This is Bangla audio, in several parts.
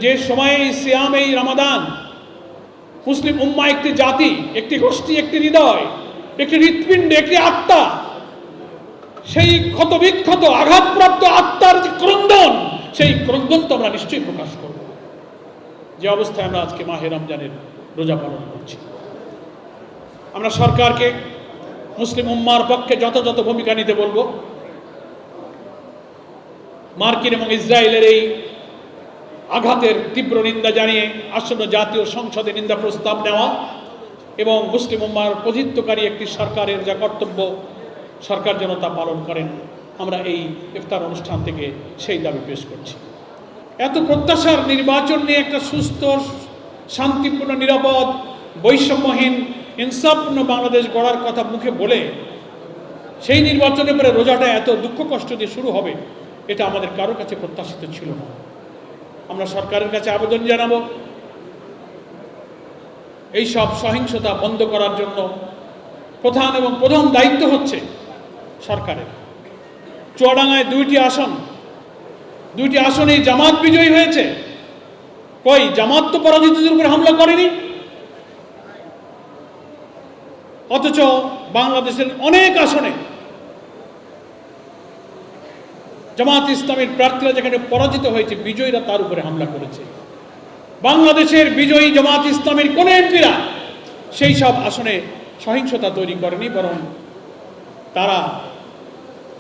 যে সময়ে এই সিয়াম, এই রমাদান, মুসলিম উম্মাহ একটি জাতি, একটি গোষ্ঠী, একটি হৃদয়, একটি হৃৎপিণ্ড, একটি আত্মা, সেই ক্ষতবিক্ষত আঘাতপ্রাপ্ত আত্মার যে ক্রন্দন, সেই ক্রন্দন তো আমরা নিশ্চয়ই প্রকাশ করব। যে অবস্থায় আমরা আজকে মাহে রমজানের রোজা পালন করছি, আমরা সরকারকে মুসলিম উম্মার পক্ষে যথাযথ ভূমিকা নিতে বলবো। মার্কিন এবং ইসরায়েলের এই আঘাতের তীব্র নিন্দা জানিয়ে আসন্ন জাতীয় সংসদে নিন্দা প্রস্তাব নেওয়া এবং মুসলিম উম্মার প্রতিনিধিত্বকারী একটি সরকারের যা কর্তব্য, সরকার যেন তা পালন করেন, আমরা এই ইফতার অনুষ্ঠান থেকে সেই দাবি পেশ করছি। এত প্রত্যাশার নির্বাচন নিয়ে একটা সুস্থ, শান্তিপূর্ণ, নিরাপদ, বৈষম্যহীন, ইনসাফপূর্ণ বাংলাদেশ গড়ার কথা মুখে বলে সেই নির্বাচনের পরে রোজাটা এত দুঃখ কষ্ট দিয়ে শুরু হবে, এটা আমাদের কারো কাছে প্রত্যাশিত ছিল না। আমরা সরকারের কাছে আবেদন জানাবো, এই সব সহিংসতা বন্ধ করার জন্য প্রধান দায়িত্ব হচ্ছে সরকারের। চুয়াডাঙ্গায় 2টি আসনেই জামাত বিজয়ী হয়েছে। কই, জামাত তো পরাজিতদের উপরে হামলা করেনি। অথচ বাংলাদেশের অনেক আসনে জামাত ইসলামের প্রার্থীরা যেখানে পরাজিত হয়েছে, বিজয়ীরা তার উপরে হামলা করেছে। বাংলাদেশের বিজয়ী জামাত ইসলামের কোন এমপিরা সেই সব আসনে সহিংসতা তৈরি করেনি, বরং তারা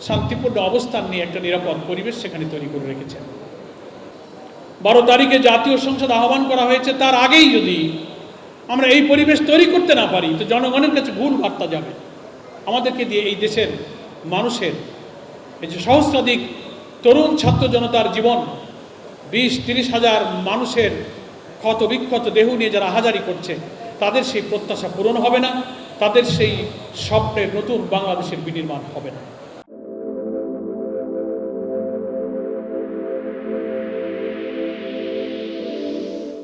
শান্তিপূর্ণ অবস্থান নিয়ে একটা নিরাপদ পরিবেশ সেখানে তৈরি করে রেখেছেন। 12 তারিখে জাতীয় সংসদ আহ্বান করা হয়েছে, তার আগেই যদি আমরা এই পরিবেশ তৈরি করতে না পারি, তো জনগণের কাছে ভুল বার্তা যাবে। আমাদেরকে দিয়ে এই দেশের মানুষের, এই যে সহস্রাধিক তরুণ ছাত্র জনতার জীবন, 20-30 হাজার মানুষের ক্ষত বিক্ষত দেহ নিয়ে যারা হাজারি করছে, তাদের সেই প্রত্যাশা পূরণ হবে না, তাদের সেই স্বপ্নের নতুন বাংলাদেশের বিনির্মাণ হবে না।